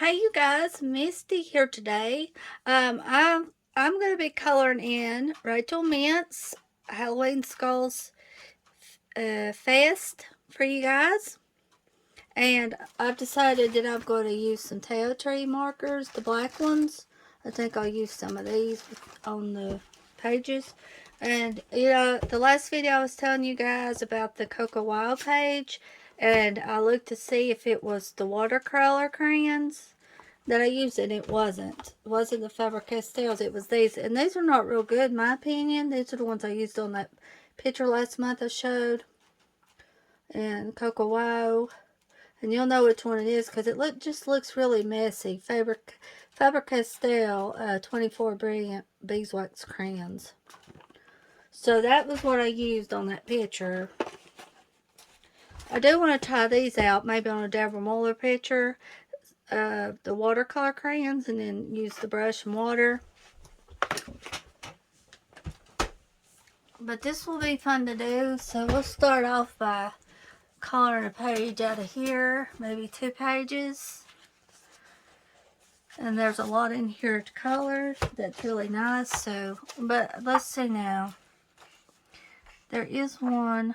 Hey you guys, Misty here today. I'm gonna be coloring in Rachel Mintz Halloween Skulls Fest for you guys, and I've decided that I'm going to use some tail tree markers, the black ones. I think I'll use some of these on the pages. And the last video I was telling you guys about the Cocoa Wild page, and I looked to see if it was the watercolor crayons that I used, and it wasn't. It wasn't the Faber-Castells. It was these, and these are not real good in my opinion. These are the ones I used on that picture last month I showed, and Cocoa Wow, and you'll know which one it is because it just looks really messy. Faber-Castell 24 Brilliant Beeswax crayons. So that was what I used on that picture. I do want to try these out, maybe on a Deborah Muller picture. The watercolor crayons, and then use the brush and water. But this will be fun to do, so we'll start off by coloring a page out of here, maybe 2 pages. And there's a lot in here to color that's really nice. So, but let's see now. There is one,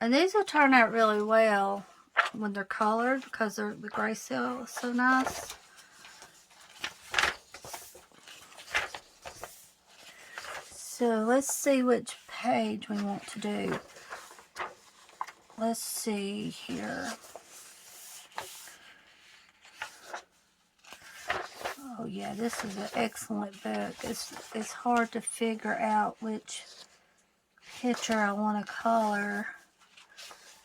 and these will turn out really well when they're colored because the Grayscale is so nice. So let's see which page we want to do. Let's see here. Oh yeah, this is an excellent book. It's hard to figure out which picture I want to color.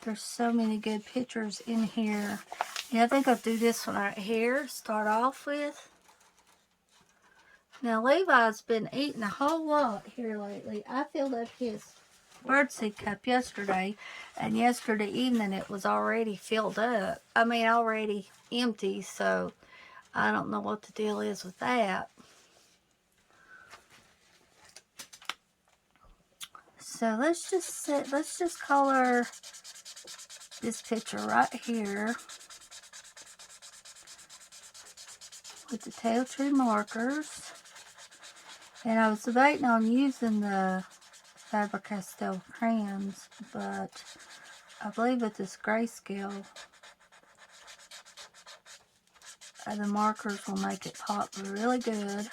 There's so many good pictures in here. Yeah, I think I'll do this one right here, start off with. Now Levi's been eating a whole lot here lately. I filled up his birdseed cup yesterday, and yesterday evening it was already filled up. I mean, already empty, so I don't know what the deal is with that. So let's just color this picture right here with the tail tree markers. And I was debating on using the Faber-Castell crayons, but I believe with this Grayscale, the markers will make it pop really good.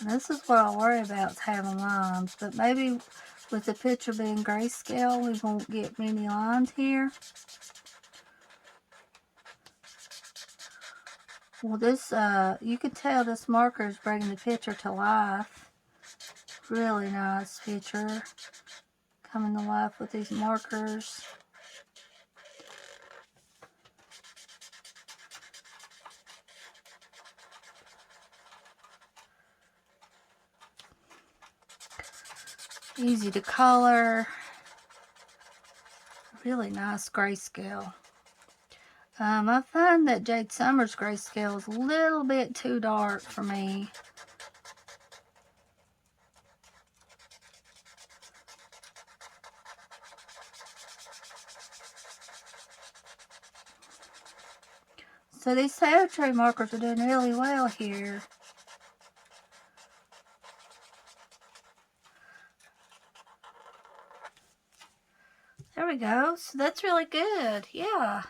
And this is what I worry about, is having lines, but maybe with the picture being Grayscale, we won't get many lines here. Well, this, you can tell this marker is bringing the picture to life. Really nice picture. Coming to life with these markers. Easy to color. Really nice Grayscale. I find that Jade Summers Grayscale is a little bit too dark for me. So these tail tree markers are doing really well here. There we go. So that's really good. Yeah.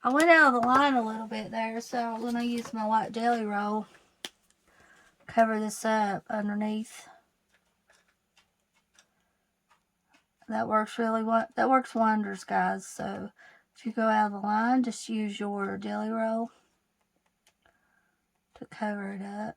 I went out of the line a little bit there, so I'm going to use my white jelly roll. Cover this up underneath. That works wonders, guys. So if you go out of the line, just use your jelly roll to cover it up.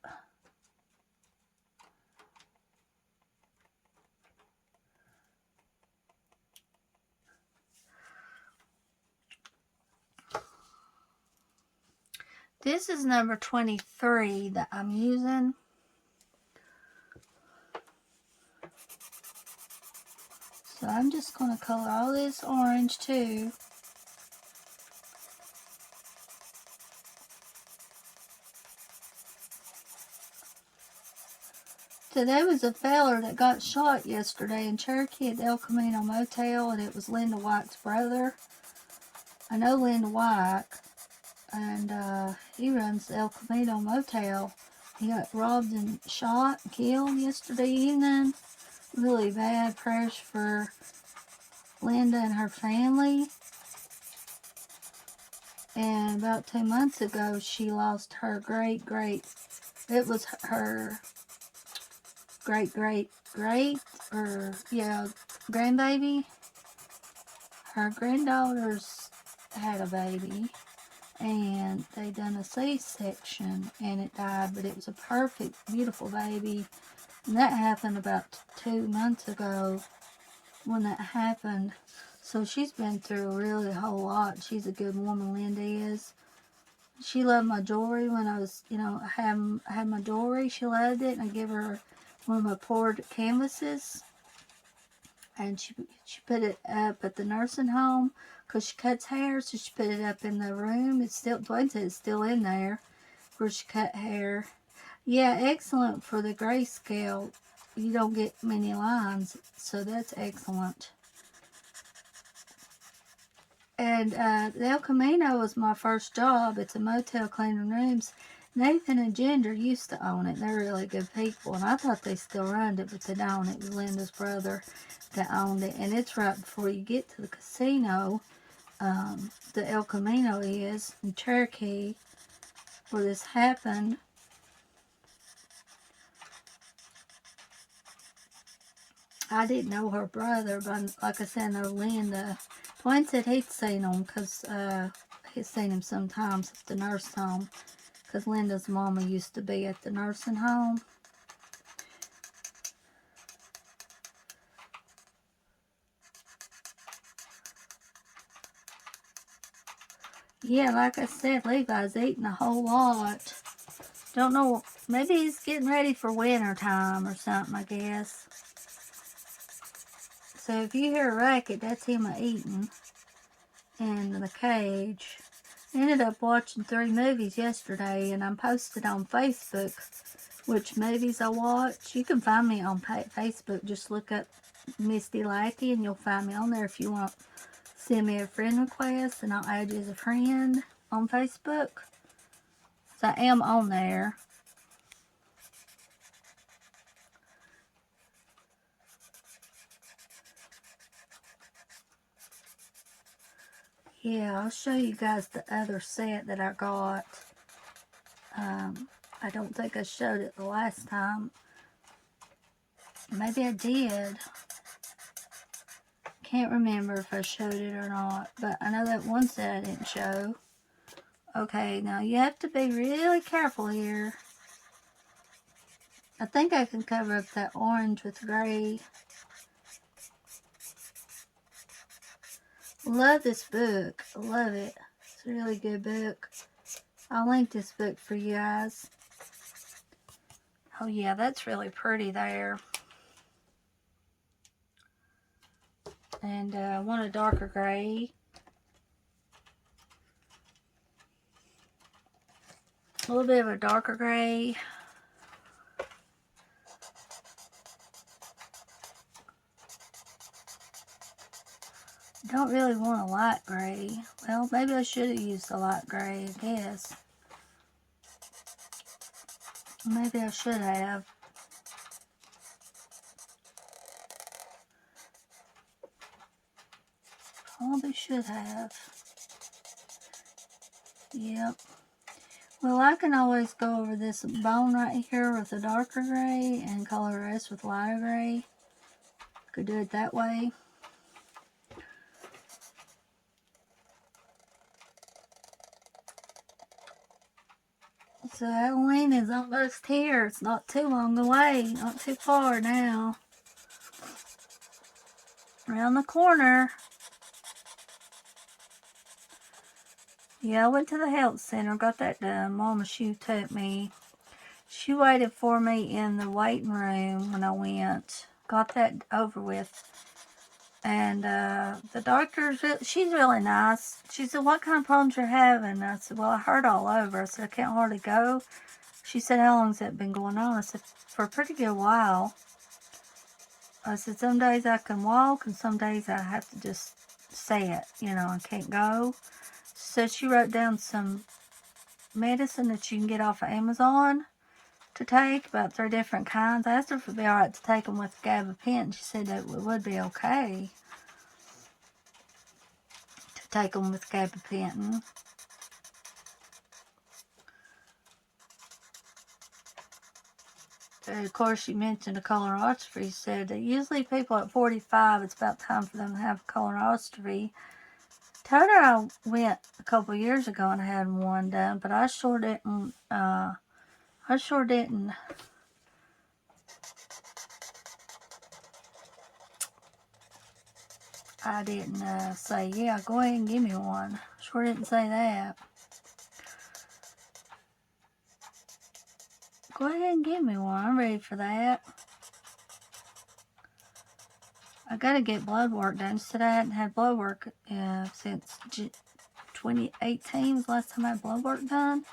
This is number 23 that I'm using. So I'm just going to color all this orange too. So there was a feller that got shot yesterday in Cherokee at the El Camino Motel, and it was Linda White's brother. I know Linda White. and he runs the El Camino Motel. He got robbed and shot and killed yesterday evening. Really bad. Prayers for Linda and her family. And about 2 months ago, she lost her it was her great, grandbaby. Her granddaughters had a baby, and they done a C-section, and it died, but it was a perfect, beautiful baby. And that happened about 2 months ago when that happened. So she's been through really a whole lot. She's a good woman, Linda is. She loved my jewelry when I was, had my jewelry. She loved it, and I gave her one of my poured canvases. And she put it up at the nursing home because she cuts hair, so she put it up in the room. Dwayne said it's still in there where she cut hair. Yeah, excellent for the Grayscale. You don't get many lines, so that's excellent. And the El Camino was my first job. It's a motel cleaning rooms. Nathan and Ginger used to own it. They're really good people, and I thought they still run it, but they don't. It was Linda's brother that owned it, and it's right before you get to the casino. The El Camino is in Cherokee, where this happened. I didn't know her brother, but like I said, I know Linda. Dwayne said he'd seen him because he's seen him sometimes at the nursing home, because Linda's mama used to be at the nursing home. Yeah, like I said, Levi's eating a whole lot. Don't know, maybe he's getting ready for winter time or something, I guess. So if you hear a racket, that's him eating in the cage. I ended up watching 3 movies yesterday, and I'm posted on Facebook which movies I watch. You can find me on Facebook. Just look up Misty Lackey, and you'll find me on there if you want to send me a friend request, and I'll add you as a friend on Facebook. So I am on there. Yeah, I'll show you guys the other set that I got. I don't think I showed it the last time. Maybe I did. Can't remember if I showed it or not, but I know that one set I didn't show. Okay, now you have to be really careful here. I think I can cover up that orange with gray. Love this book. Love it. It's a really good book. I'll link this book for you guys. Oh yeah, that's really pretty there. And I want a darker gray. A little bit of a darker gray. Don't really want a light gray. Well, maybe I should have used a light gray, I guess. Maybe I should have. Probably should have. Yep. Well, I can always go over this bone right here with a darker gray and color the rest with lighter gray. Could do it that way. So Halloween is almost here. It's not too long away. Not too far now. Around the corner. Yeah, I went to the health center. Got that done. Mama, she took me. She waited for me in the waiting room when I went. Got that over with. And the doctor, she's really nice. She said, what kind of problems you're having? I said, well, I hurt all over. I said, I can't hardly go. She said, how long has that been going on? I said, for a pretty good while. I said, some days I can walk, and some days I have to just sit, I can't go. So she wrote down some medicine that you can get off of Amazon to take, about 3 different kinds. I asked her if it would be alright to take them with gabapentin. She said that it would be okay to take them with gabapentin. Of course, she mentioned a colonoscopy. She said that usually people at 45, it's about time for them to have a colonoscopy. Told her I went a couple years ago and had one done, but I sure didn't, say, yeah, go ahead and give me one. Sure didn't say that. Go ahead and give me one. I'm ready for that. I gotta get blood work done. She said I hadn't had blood work since 2018 was the last time I had blood work done.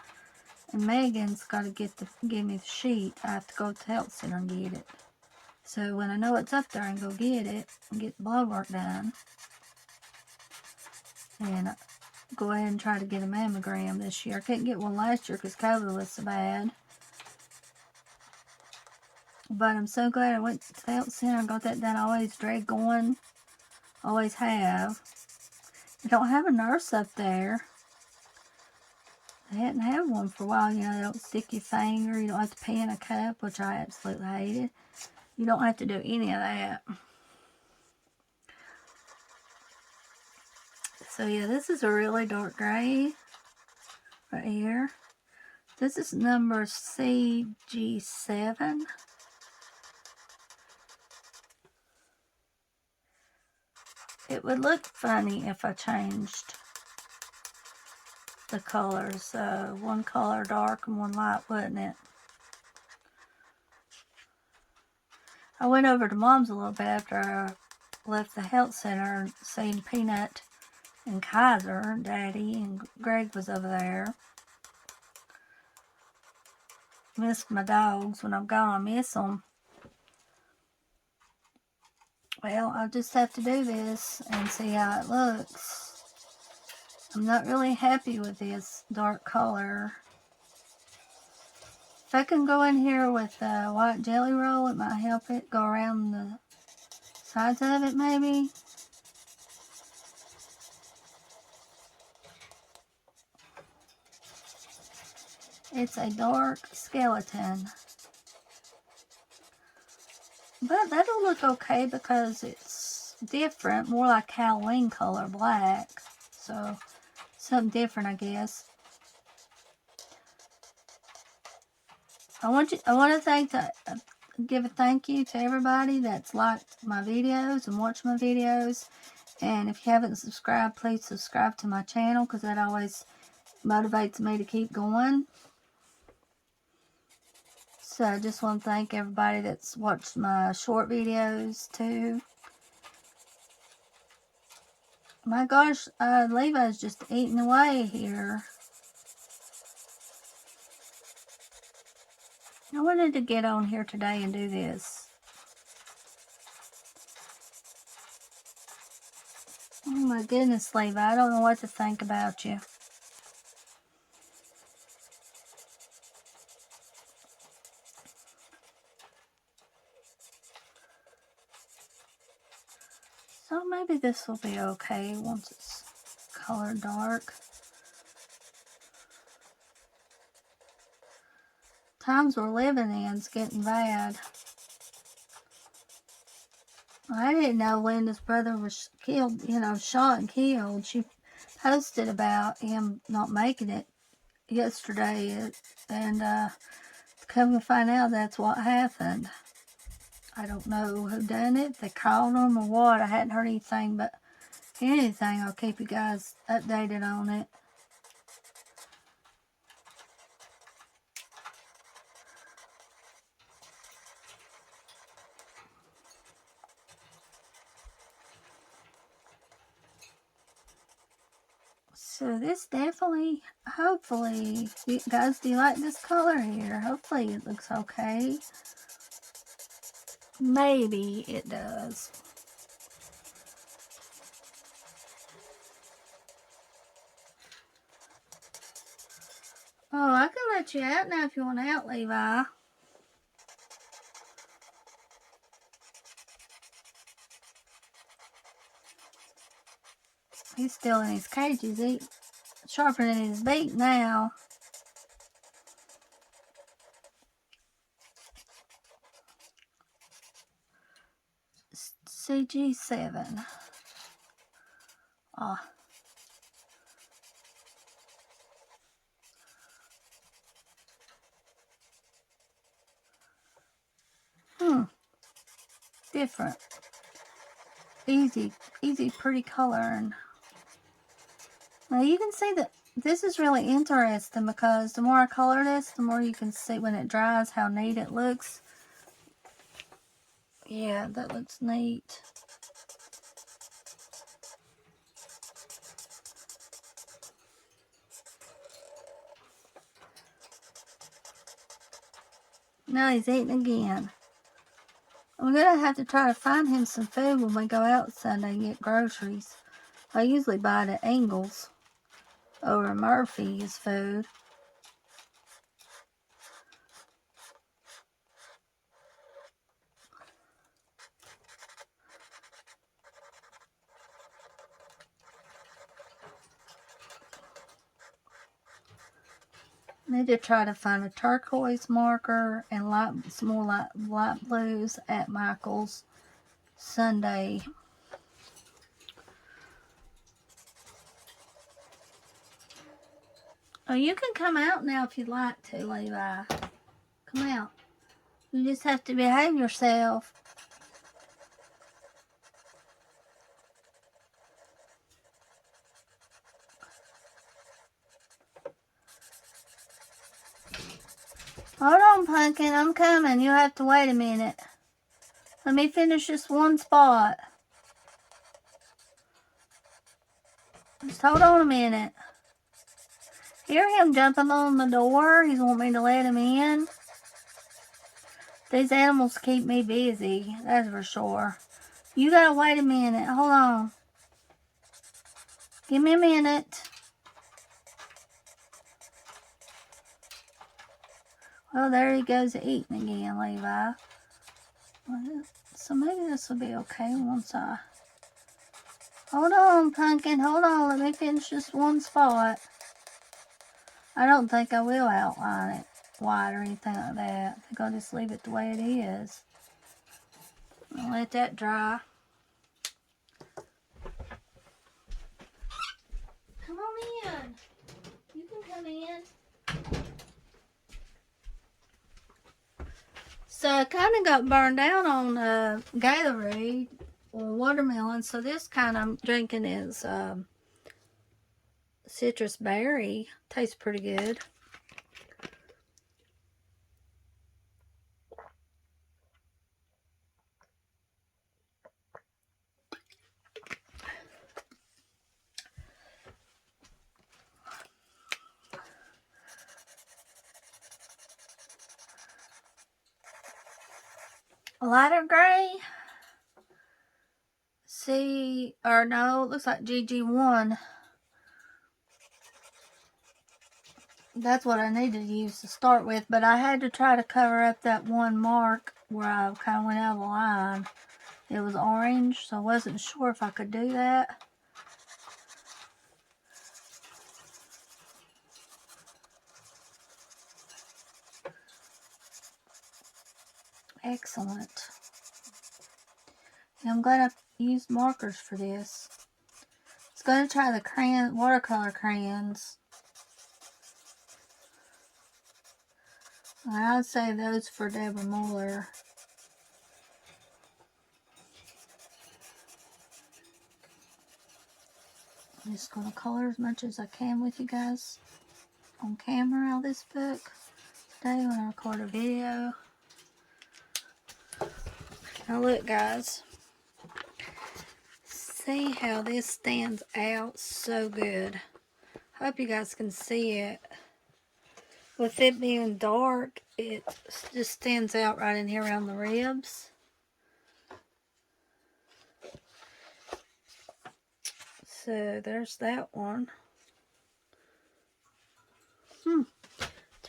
And Megan's got to give me the sheet. I have to go to the health center and get it. So when I know it's up there, I can go get it and get the blood work done. And go ahead and try to get a mammogram this year. I couldn't get one last year because COVID was so bad. But I'm so glad I went to the health center and got that done. I always drag going. Always have. They don't have a nurse up there. They hadn't had one for a while. You know, they don't stick your finger. You don't have to pee in a cup, which I absolutely hated. You don't have to do any of that. So yeah, this is a really dark gray right here. This is number CG7. It would look funny if I changed the colors. One color dark and one light, wouldn't it? I went over to Mom's a little bit after I left the health center and seen Peanut and Kaiser, Daddy, and Greg was over there. Missed my dogs. When I'm gone, I miss them. Well, I'll just have to do this and see how it looks. I'm not really happy with this dark color. If I can go in here with a white jelly roll, it might help it go around the sides of it, maybe. It's a dark skeleton. But that'll look okay because it's different, more like Halloween color, black. So, something different, I guess. I want to give a thank you to everybody that's liked my videos and watched my videos. And if you haven't subscribed, please subscribe to my channel because that always motivates me to keep going. So I just want to thank everybody that's watched my short videos too. My gosh, Levi's just eating away here. I wanted to get on here today and do this. Oh my goodness, Levi, I don't know what to think about you. So maybe this will be okay once it's colored dark. Times we're living in is getting bad. I didn't know Linda's brother was killed, shot and killed. She posted about him not making it yesterday, and come to find out that's what happened. I don't know who done it, if they called him or what. I hadn't heard anything, but anything, I'll keep you guys updated on it. So this definitely, hopefully, guys, do you like this color here? Hopefully it looks okay. Maybe it does. Oh, I can let you out now if you want out, Levi. He's still in his cages. He's sharpening his beak now. CG7. Oh. Different. Easy, pretty color. And now you can see that this is really interesting because the more I color this, the more you can see when it dries how neat it looks. Yeah, that looks neat. Now he's eating again. I'm going to have to try to find him some food when we go out Sunday and get groceries. I usually buy it at Ingles over Murphy's food. I need to try to find a turquoise marker and some more light blues at Michael's Sunday. Oh, you can come out now if you'd like to, Levi. Come out. You just have to behave yourself. Hold on, Pumpkin. I'm coming. You'll have to wait a minute. Let me finish this one spot. Just hold on a minute. Hear him jumping on the door. He's wanting me to let him in. These animals keep me busy, that's for sure. You gotta wait a minute. Hold on. Give me a minute. Well, there he goes eating again, Levi. Well, so maybe this will be okay once I... Hold on, Pumpkin. Hold on. Let me finish this one spot. I don't think I will outline it white or anything like that. I think I'll just leave it the way it is. I'll let that dry. Come on in. You can come in. So I kind of got burned out on Gatorade or watermelon. So this kind I'm drinking is citrus berry. Tastes pretty good. Lighter gray. Or no, it looks like GG1. That's what I needed to use to start with, but I had to try to cover up that one mark where I kind of went out of the line. It was orange, so I wasn't sure if I could do that. Excellent. And I'm glad I used markers for this. I was going to try the watercolor crayons. I'd save those for Deborah Muller. I'm just going to color as much as I can with you guys on camera out of this book today when I record a video. Now look, guys. See how this stands out so good. Hope you guys can see it. With it being dark, it just stands out right in here around the ribs. So there's that one.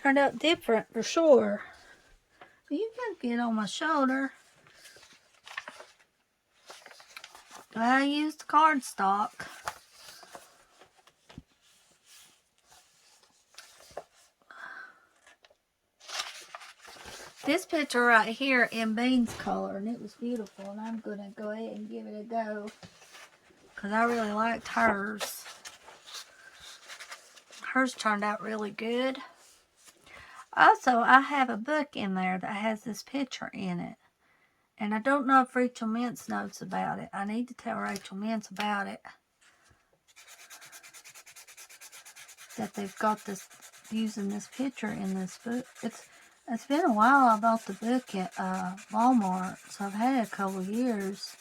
turned out different for sure. You can get on my shoulder. I used cardstock. This picture right here in Bean's color, and it was beautiful, and I'm going to go ahead and give it a go because I really liked hers. Hers turned out really good. Also, I have a book in there that has this picture in it, and I don't know if Rachel Mintz knows about it. I need to tell Rachel Mintz about it. That they've got this, using this picture in this book. It's been a while I bought the book at Walmart, so I've had it a couple years.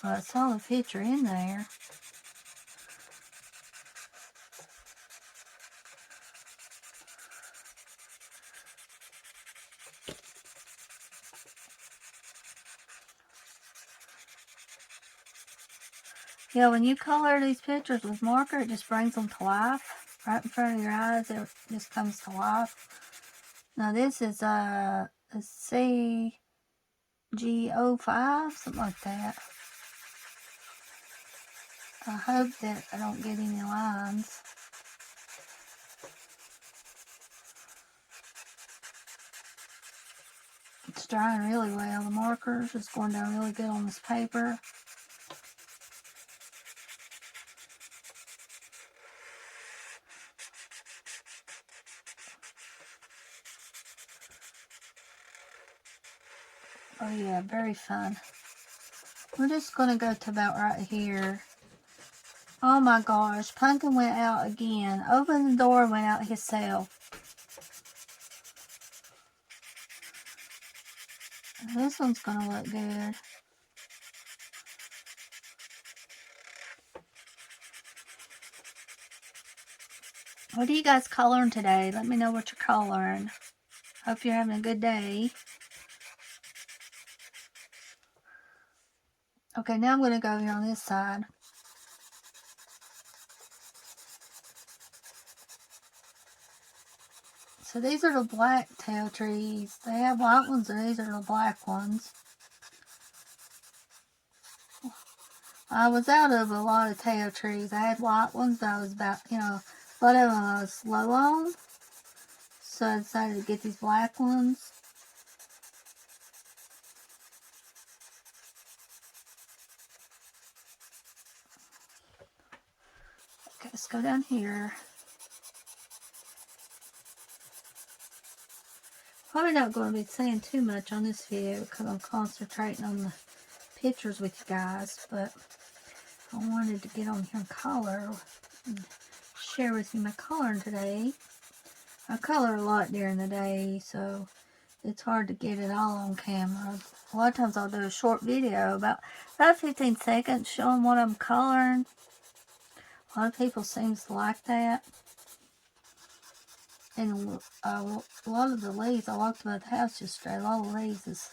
But I saw the picture in there. Yeah, when you color these pictures with marker, it just brings them to life. Right in front of your eyes, it just comes to life. Now this is a CG05, something like that. I hope that I don't get any lines. It's drying really well. The markers is going down really good on this paper. Oh yeah, very fun. We're just going to go to about right here. Oh my gosh, Pumpkin went out again. Opened the door and went out himself. This one's going to look good. What are you guys coloring today? Let me know what you're coloring. Hope you're having a good day. Okay, now I'm going to go here on this side. So these are the black tail trees. They have white ones and these are the black ones. I was out of a lot of tail trees. I had white ones that I was about, a lot of them I was slow on. So I decided to get these black ones. Okay, let's go down here. Probably not going to be saying too much on this video because I'm concentrating on the pictures with you guys, but I wanted to get on here and color and share with you my coloring today. I color a lot during the day, so it's hard to get it all on camera. A lot of times I'll do a short video about 15 seconds showing what I'm coloring. A lot of people seem to like that. And a lot of the leaves, I walked by the house yesterday, a lot of leaves is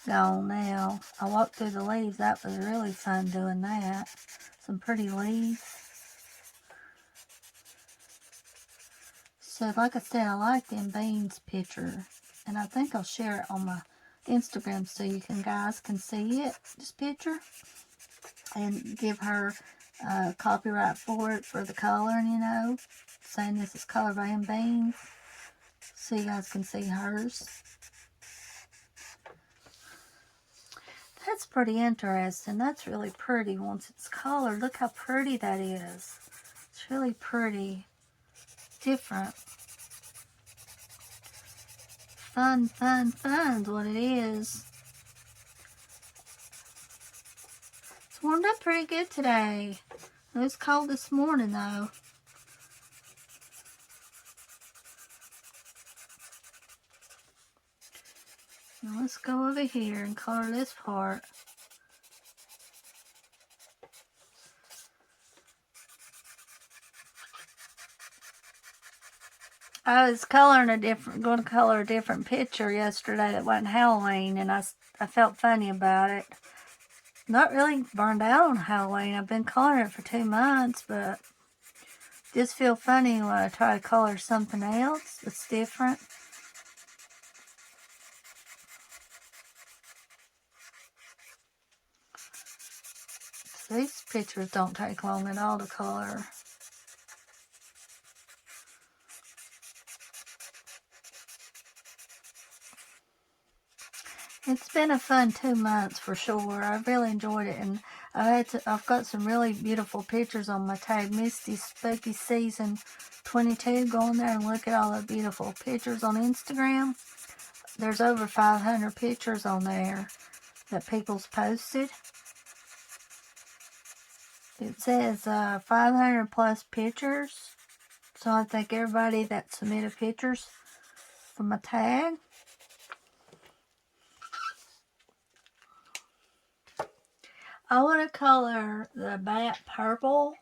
gone now. I walked through the leaves, that was really fun doing that. Some pretty leaves. So like I said, I like them Beans picture. And I think I'll share it on my Instagram so you guys can see it, this picture. And give her copyright for it, for the coloring, saying this is colored by Beans, so you guys can see hers. That's pretty interesting. That's really pretty once it's colored. Look how pretty that is. It's really pretty. Different. Fun, fun, fun is what it is. It's warmed up pretty good today. It was cold this morning though. Now let's go over here and color this part. I was coloring going to color a different picture yesterday that wasn't Halloween, and I felt funny about it. Not really burned out on Halloween. I've been coloring it for 2 months, but Just feel funny when I try to color something else that's different. So these pictures don't take long at all to color. It's been a fun 2 months for sure. I've really enjoyed it, and I've got some really beautiful pictures on my tag. Misty Spooky Season 22. Go on there and look at all the beautiful pictures on Instagram. There's over 500 pictures on there that people's posted. It says 500 plus pictures. So I thank everybody that submitted pictures for my tag. I want to color the bat purple,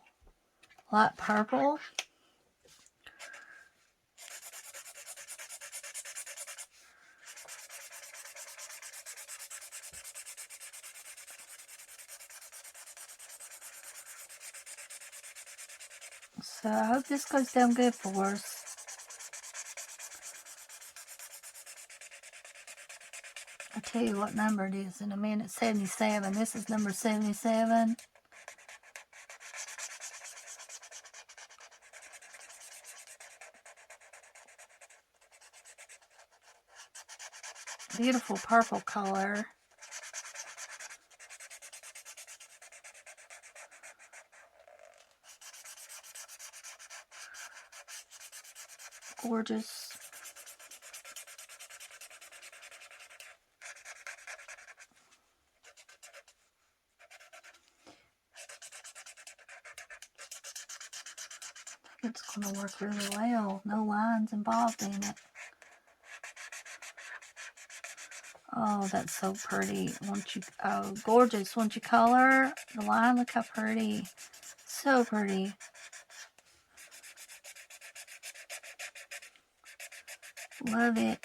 light purple. So I hope this goes down good for us. I'll tell you what number it is in a minute. 77. This is number 77. Beautiful purple color. Gorgeous. It's going to work really well. No lines involved in it. Oh, that's so pretty. Oh, gorgeous. Once you color the line, look how pretty. So pretty. Love it.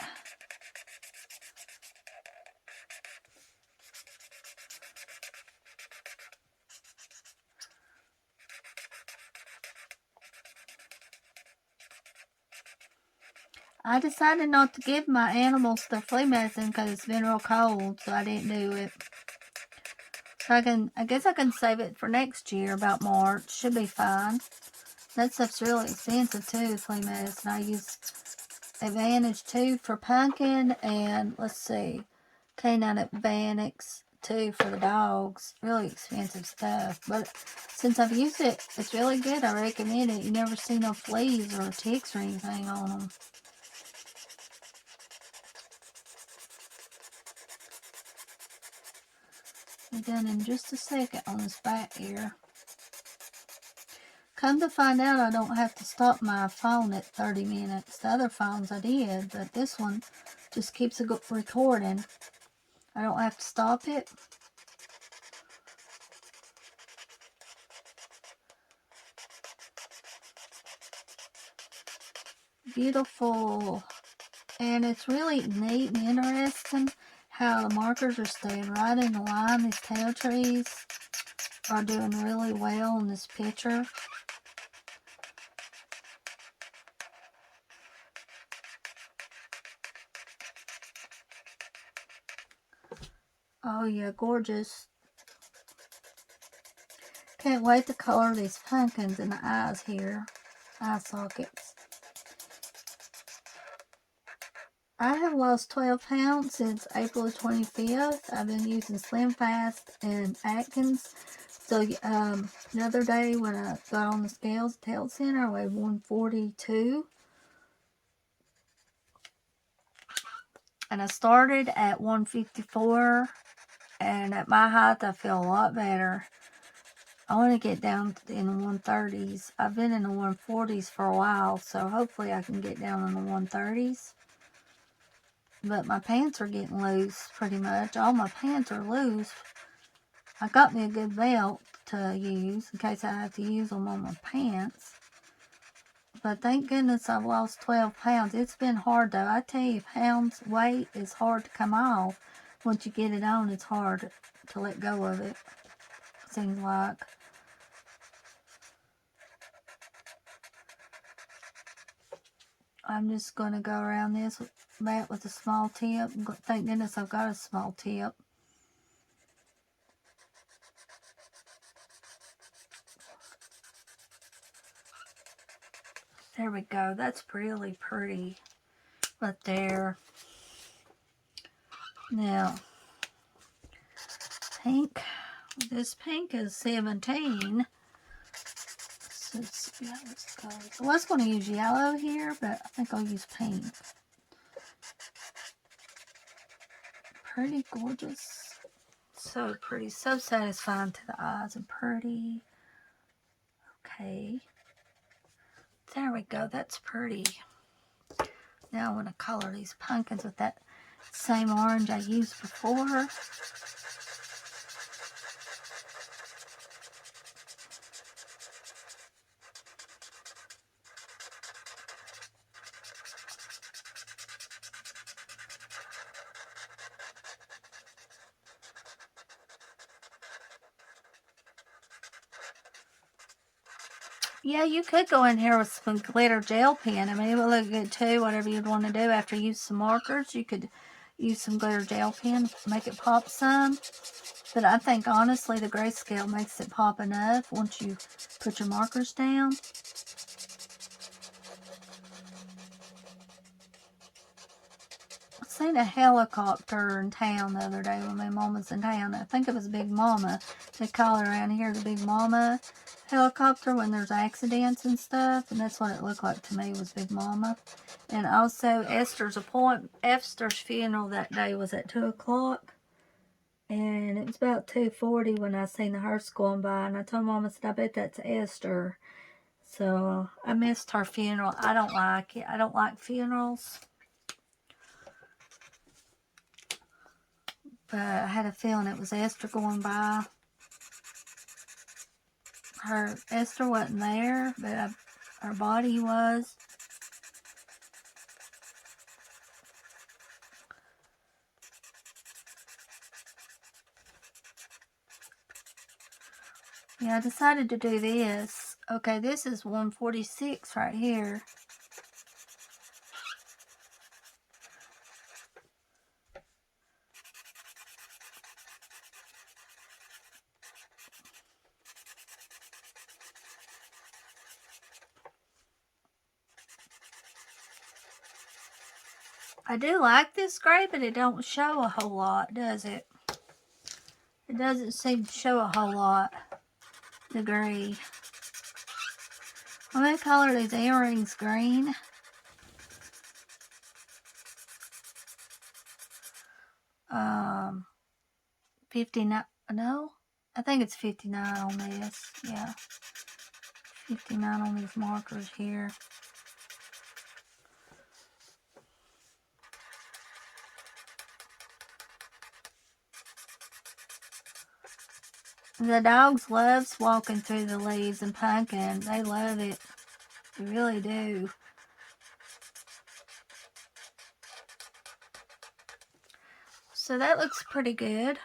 I decided not to give my animals their flea medicine because it's been real cold, so I didn't do it. So I guess I can save it for next year, about March. Should be fine. That stuff's really expensive too, flea medicine. I use Advantage 2 for pumpkin, and let's see, Canine Advantage 2 for the dogs. Really expensive stuff, but since I've used it, it's really good. I recommend it. You never see no fleas or ticks or anything on them. Be done in just a second on this back ear. Come to find out, I don't have to stop my phone at 30 minutes. The other phones I did, but this one just keeps it recording. I don't have to stop it. Beautiful. And it's really neat and interesting how the markers are staying right in the line. These tail trees are doing really well in this picture. Oh yeah, gorgeous. Can't wait to color these pumpkins in the eyes here. Eye sockets. I have lost 12 pounds since April 25th. I've been using Slim Fast and Atkins. So the other day when I got on the scales at the health center, I weighed 142. And I started at 154. And at my height, I feel a lot better. I want to get down in the 130s. I've been in the 140s for a while, so hopefully I can get down in the 130s. But my pants are getting loose, pretty much. All my pants are loose. I got me a good belt to use in case I have to use them on my pants. But thank goodness I've lost 12 pounds. It's been hard, though. I tell you, weight is hard to come off. Once you get it on, it's hard to let go of it, seems like. I'm just going to go around this mat with a small tip. Thank goodness I've got a small tip. There we go. That's really pretty right there. Now, pink. This pink is 17. So yeah, let's go. I was going to use yellow here, but I think I'll use pink. Pretty gorgeous. So pretty. So satisfying to the eyes and pretty. Okay. There we go. That's pretty. Now I want to color these pumpkins with that same orange I used before. Yeah, you could go in here with some glitter gel pen. I mean, it would look good too, whatever you'd want to do. After you use some markers, you could use some glitter gel pen, make it pop some. But I think, honestly, the Grayscale makes it pop enough once you put your markers down. I seen a helicopter in town the other day when my mom was in town. I think it was Big Mama. They call it around here the Big Mama helicopter when there's accidents and stuff. And that's what it looked like to me, was Big Mama. And also Esther's funeral that day was at 2 o'clock. And it was about 2:40 when I seen the hearse going by. And I told Mom, I said, I bet that's Esther. So I missed her funeral. I don't like it. I don't like funerals. But I had a feeling it was Esther going by. Esther wasn't there, but her body was. Yeah, I decided to do this. Okay, this is 146 right here. I do like this gray, but it don't show a whole lot, does it? It doesn't seem to show a whole lot, the gray. I'm going to color these earrings green. Um, 59, no? I think it's 59 on this, yeah. 59 on these markers here. The dogs loves walking through the leaves and pumpkin. They love it. They really do. So that looks pretty good.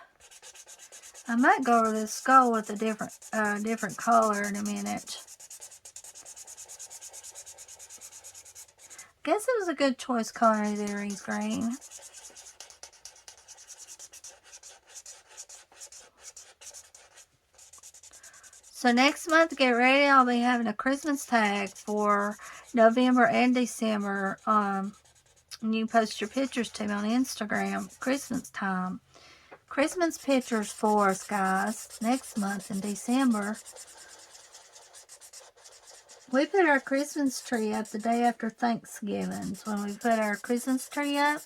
I might go over this skull with a different color in a minute. Guess it was a good choice coloring these earrings green. So next month, get ready. I'll be having a Christmas tag for November and December. And you can post your pictures to me on Instagram. Christmas time. Christmas pictures for us, guys. Next month in December. We put our Christmas tree up the day after Thanksgiving. So when we put our Christmas tree up.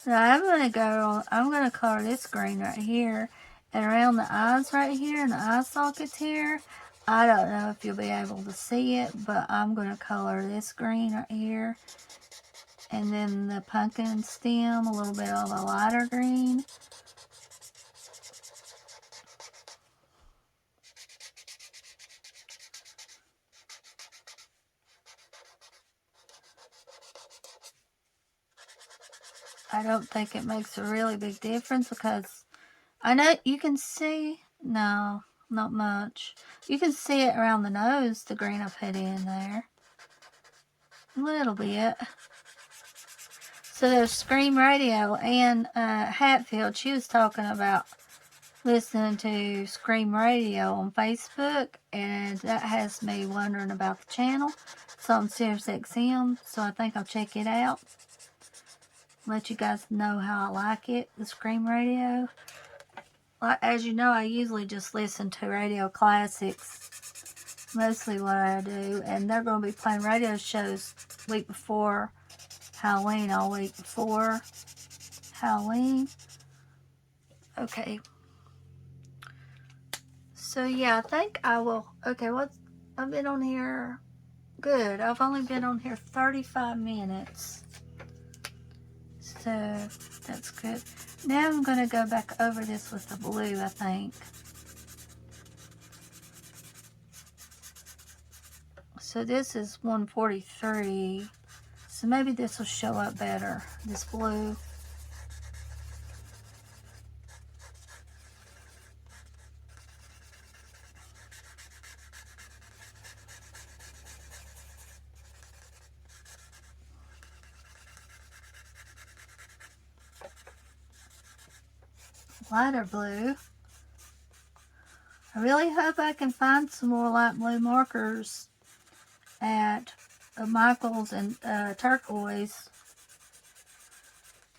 Now I'm going to color this green right here. And around the eyes right here and the eye sockets here, I don't know if you'll be able to see it, but I'm going to color this green right here. And then the pumpkin stem, a little bit of a lighter green. I don't think it makes a really big difference because I know you can see, no, not much. You can see it around the nose, the green I put in there. A little bit. So there's Scream Radio, and Hatfield, she was talking about listening to Scream Radio on Facebook, and that has me wondering about the channel. It's on SiriusXM, so I think I'll check it out. Let you guys know how I like it, the Scream Radio. As you know, I usually just listen to radio classics, mostly what I do, and they're going to be playing radio shows week before Halloween, all week before Halloween. Okay. So yeah, I think I will. Okay, I've been on here. Good. I've only been on here 35 minutes. So that's good. Now I'm going to go back over this with the blue, I think. So this is 143. So maybe this will show up better, this blue. Lighter blue. I really hope I can find some more light blue markers at Michael's and Turquoise.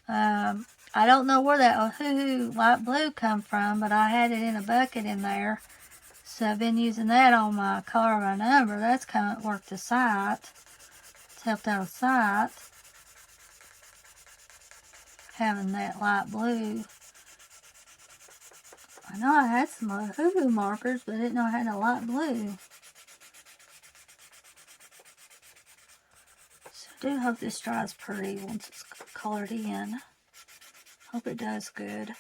I don't know where that Hoo-Hoo light blue come from, but I had it in a bucket in there. So I've been using that on my color by number. That's kind of worked the site. It's helped out a site. Having that light blue. I know I had some Hoo-Hoo markers, but I didn't know I had a light blue. So I do hope this dries pretty once it's colored in. Hope it does good.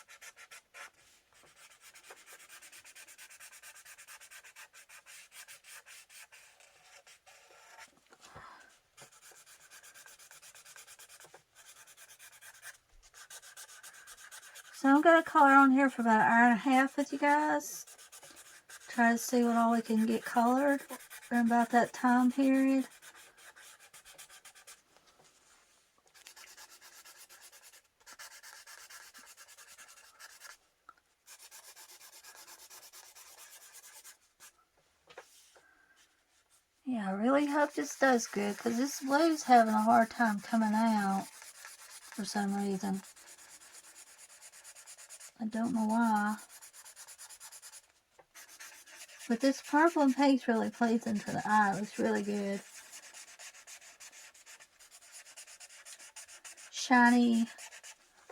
So I'm going to color on here for about an hour and a half with you guys. Try to see what all we can get colored in about that time period. Yeah, I really hope this does good, because this blue's having a hard time coming out for some reason. I don't know why. But this purple and pink's really plays into the eye. It looks really good. Shiny.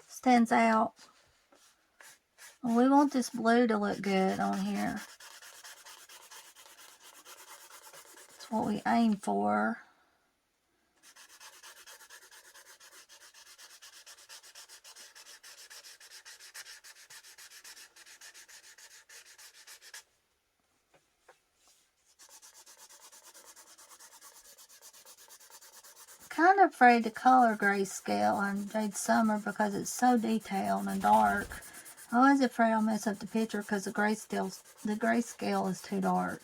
Stands out. Well, we want this blue to look good on here. That's what we aim for. Kind of afraid to color Grayscale on Jade Summer because it's so detailed and dark. I was afraid I'll mess up the picture because the grayscale is too dark.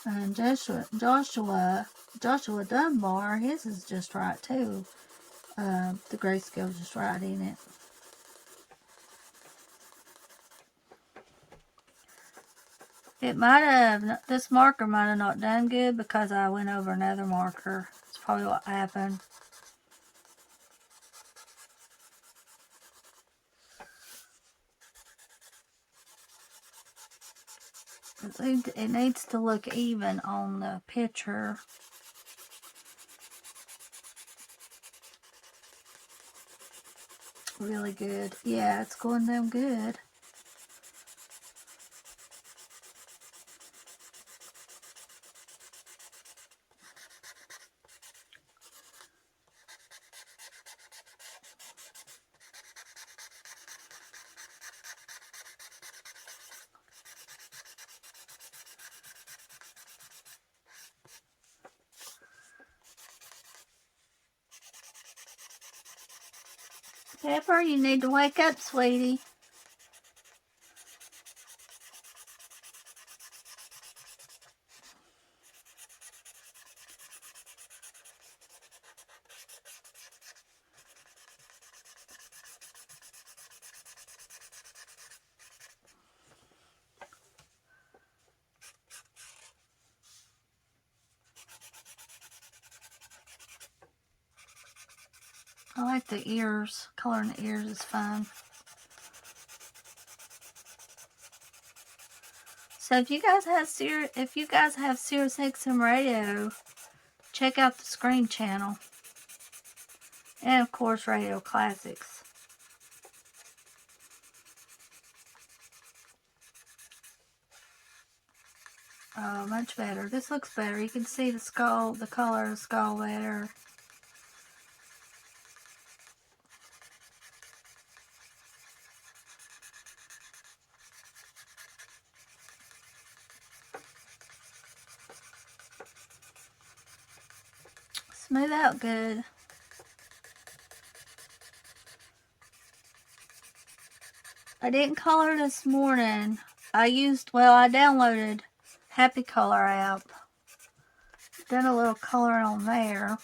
And Joshua Dunbar, his is just right too. The grayscale is just right in it. This marker might have not done good because I went over another marker. That's probably what happened. It needs to look even on the picture. Really good. Yeah, it's going down good. Pepper, you need to wake up, sweetie. I like the ears. Coloring the ears is fun. So if you guys have Sirius XM radio, check out the Screen channel. And of course, Radio Classics. Oh, much better. This looks better. You can see the skull, the color of the skull better. Smooth out good. I didn't color this morning. I downloaded Happy Color app. Did a little coloring on there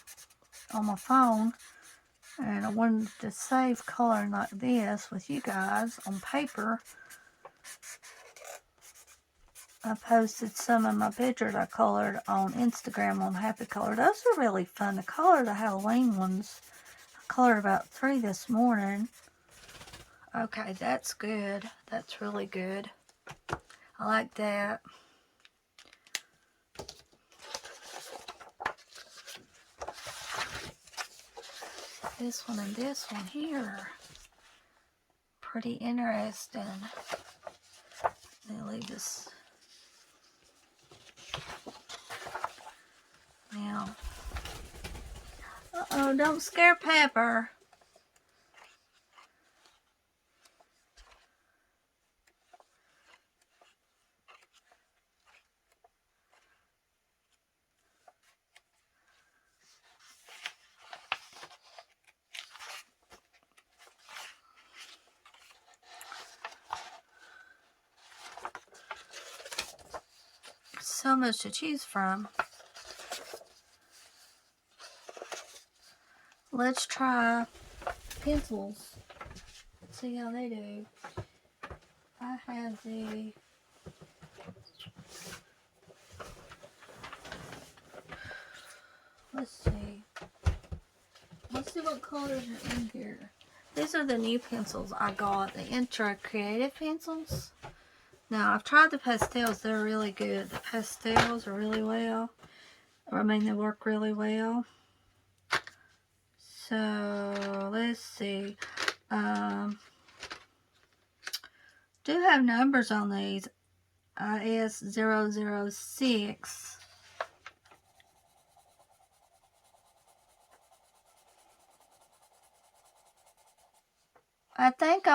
on my phone. And I wanted to save coloring like this with you guys on paper. I posted some of my pictures I colored on Instagram on Happy Color. Those are really fun to color, the Halloween ones. I colored about 3 this morning. Okay, that's good. That's really good. I like that. This one and this one here. Pretty interesting. Let me leave this. Now. Uh-oh, don't scare Pepper. So much to choose from. Let's try pencils. See how they do. I have the let's see what colors are in here. These are the new pencils I got, the Intra Creative pencils. Now, I've tried the pastels. They're really good. The pastels are really well. They work really well. So, let's see. Do have numbers on these. IS006. I think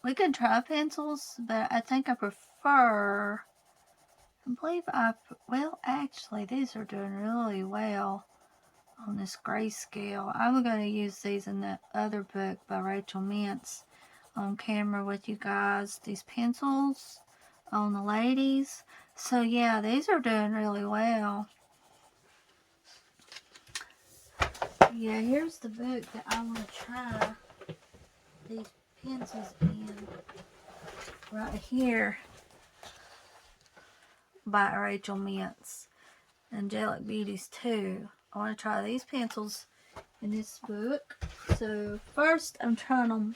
we can try pencils, but I think I prefer, well, actually, these are doing really well on this Grayscale. I'm going to use these in the other book by Rachel Mintz on camera with you guys. These pencils on the ladies. So, yeah, these are doing really well. Yeah, here's the book that I want to try these pencils in. Right here by Rachel Mintz. Angelic Beauties 2. I want to try these pencils in this book. So first I'm trying them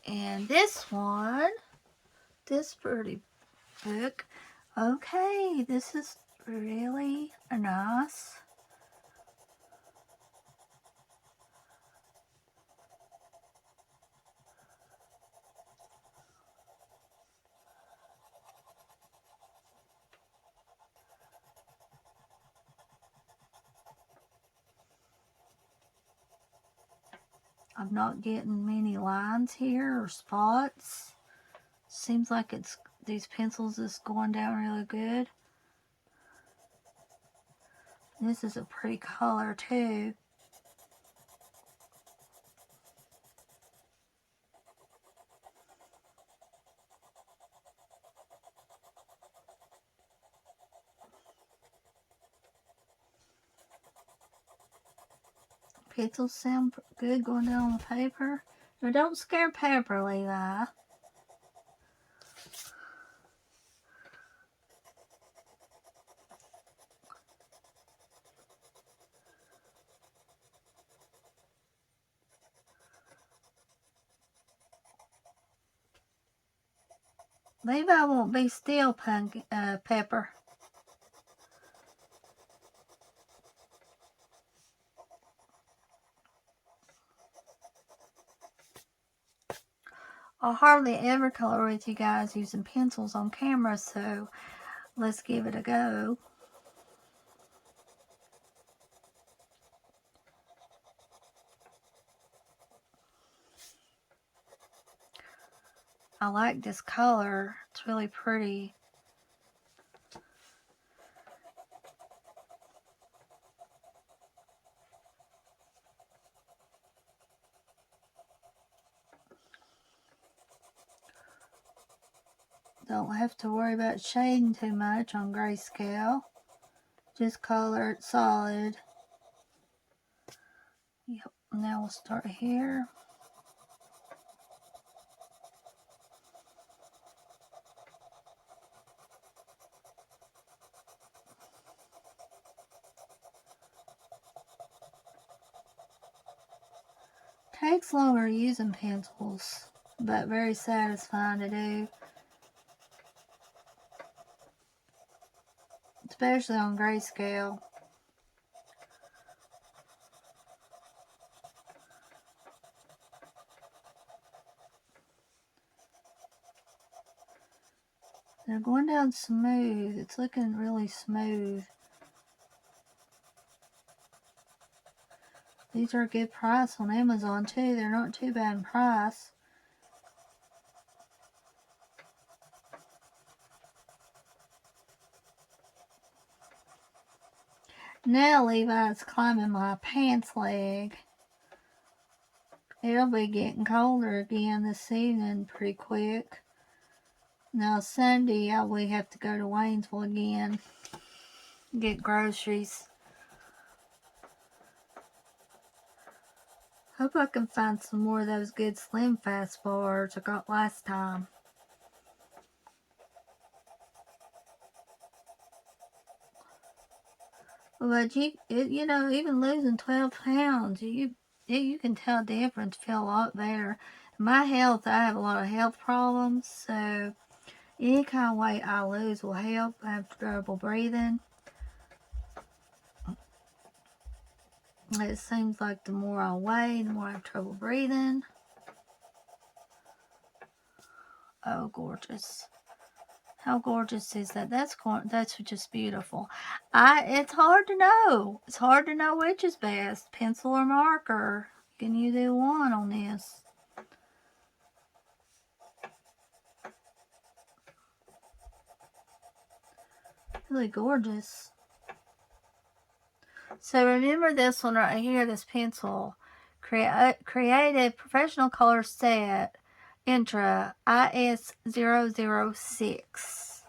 in this one. This pretty book. Okay, this is really nice. I'm not getting many lines here or spots. Seems like these pencils is going down really good. This is a pretty color too. Pencils sound good going down on the paper. Now don't scare Pepper, Levi. Levi won't be still, Pepper. I hardly ever color with you guys using pencils on camera, so let's give it a go. I like this color. It's really pretty. Don't have to worry about shading too much on Grayscale. Just color it solid. Yep, now we'll start here. Takes longer using pencils, but very satisfying to do. Especially on Grayscale. They're going down smooth. It's looking really smooth. These are a good price on Amazon too. They're not too bad in price. Now Levi's climbing my pants leg. It'll be getting colder again this evening pretty quick. Now Sunday we have to go to Waynesville again. Get groceries. Hope I can find some more of those good Slim Fast bars I got last time. But you know, even losing 12 pounds, you can tell a difference, feel a lot better. My health, I have a lot of health problems, so any kind of weight I lose will help. I have trouble breathing. It seems like the more I weigh, the more I have trouble breathing. Oh, gorgeous. How gorgeous is that? That's just beautiful. It's hard to know. It's hard to know which is best, pencil or marker. Can you do one on this? Really gorgeous. So remember this one right here, this pencil. Creative Professional Color Set, Intra IS006.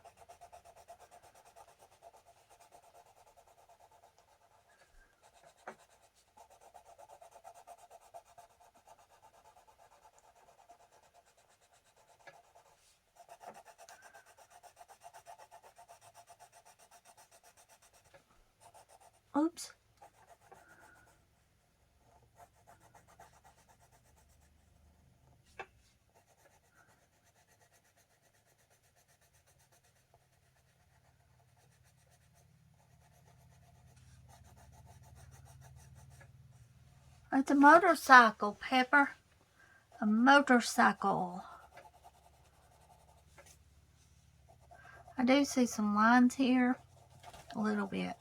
Oops. It's a motorcycle, Pepper. A motorcycle. I do see some lines here. A little bit.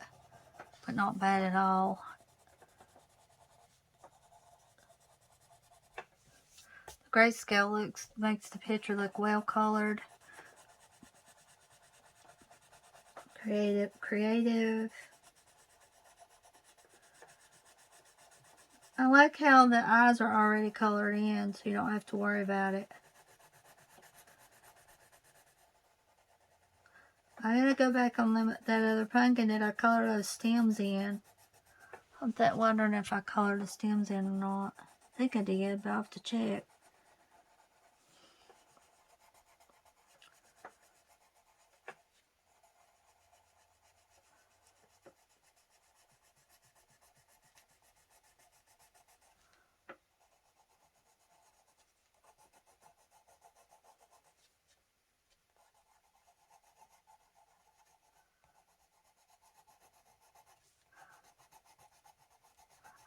But not bad at all. The grayscale makes the picture look well colored. Creative. I like how the eyes are already colored in, so you don't have to worry about it. I gotta go back on that other pumpkin that I colored those stems in. I'm wondering if I colored the stems in or not. I think I did, but I'll have to check.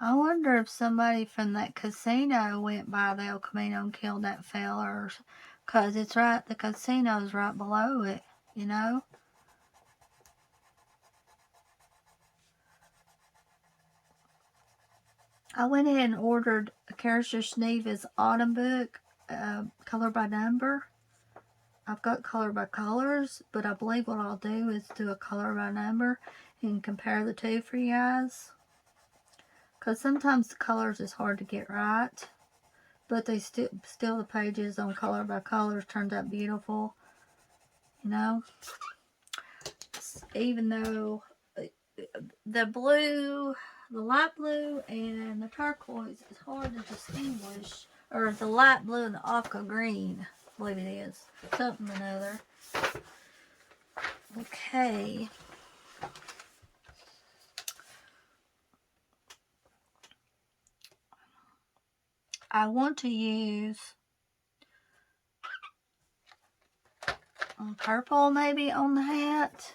I wonder if somebody from that casino went by the El Camino and killed that fella, because it's right, the casino's right below it, you know? I went ahead and ordered Karasher Schneeve's Autumn book, color by number. I've got color by colors, but I believe what I'll do is do a color by number and compare the two for you guys. Because sometimes the colors is hard to get right, but they still the pages on color by colors turned out beautiful, you know. Even though the blue, the light blue and the turquoise is hard to distinguish, or the light blue and the aqua green, I believe it is, something or another. Okay. I want to use purple maybe on the hat.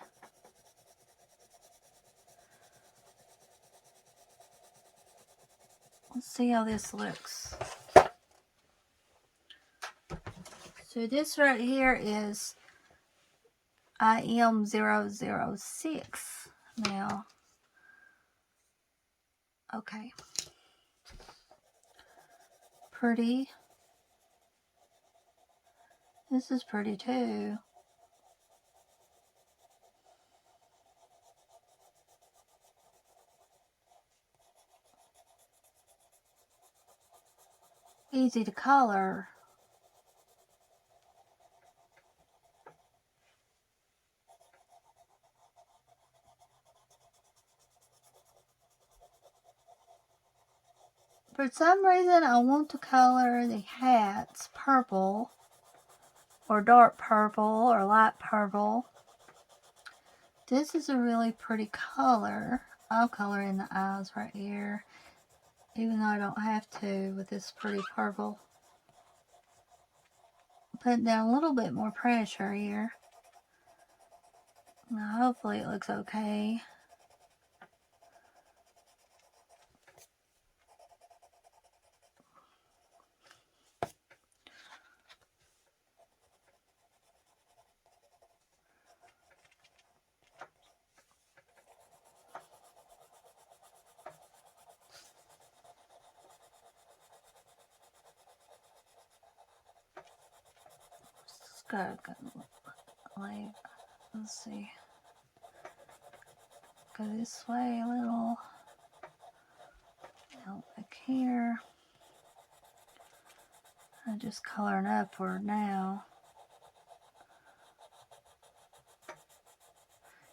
Let's see how this looks. So this right here is IM006 now. Okay. Pretty. This is pretty too. Easy to color. For some reason, I want to color the hats purple, or dark purple, or light purple. This is a really pretty color. I'll color in the eyes right here, even though I don't have to with this pretty purple. Putting down a little bit more pressure here. Now, hopefully it looks okay. Just gotta go, like, let's see. Go this way a little. Now back here. I'm just coloring upward now.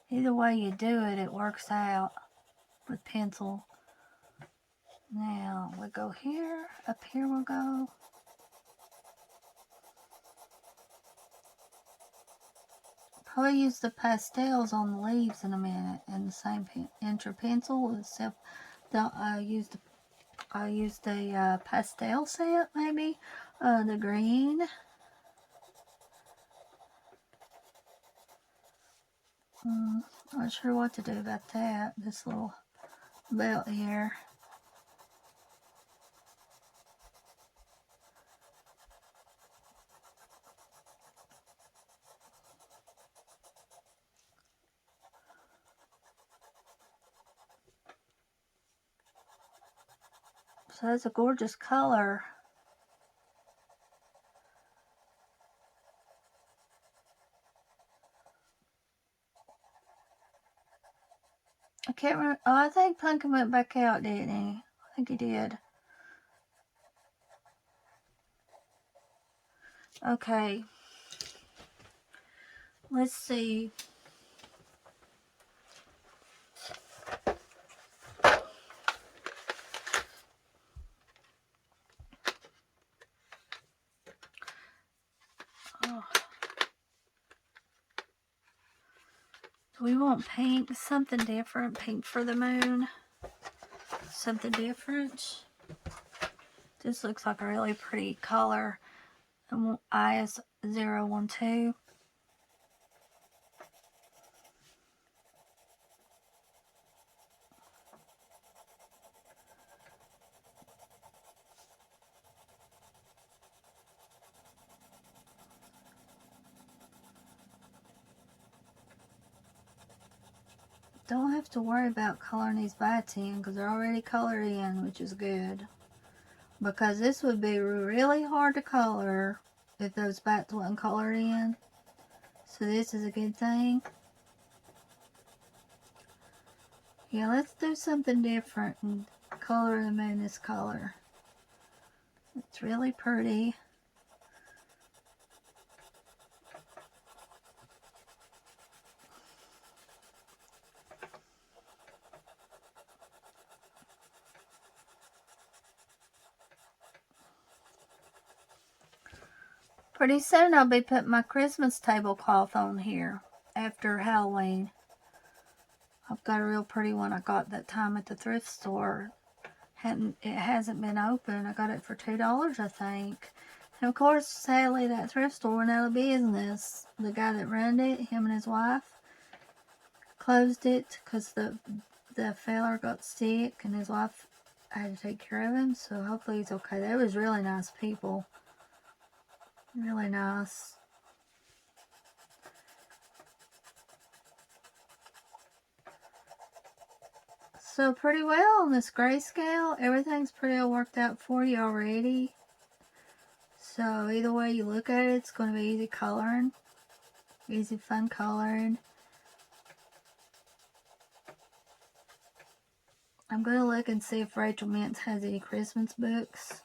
Either way you do it, it works out with pencil. Now we go here, up here we'll go. Probably use the pastels on the leaves in a minute, and the same incher pencil, except I used the pastel set maybe, the green. Not sure what to do about that. This little belt here. So that's a gorgeous color. I can't remember. Oh, I think Pumpkin went back out, didn't he? I think he did. Okay. Let's see. Oh. We want pink, something different. Pink for the moon. Something different. This looks like a really pretty color. IS012. don't have to worry about coloring these bats in because they're already colored in, which is good. Because this would be really hard to color if those bats wasn't colored in. So this is a good thing. Yeah, let's do something different and color them in this color. It's really pretty. Pretty soon I'll be putting my Christmas tablecloth on here after Halloween. I've got a real pretty one I got that time at the thrift store. It hasn't been open. I got it for $2, I think. And of course, sadly, that thrift store went out of business. The guy that ran it, him and his wife, closed it because the feller got sick and his wife had to take care of him. So hopefully he's okay. They was really nice people. Really nice. So pretty well on this grayscale. Everything's pretty well worked out for you already. So either way you look at it, it's going to be easy coloring. Easy fun coloring. I'm going to look and see if Rachel Mintz has any Christmas books.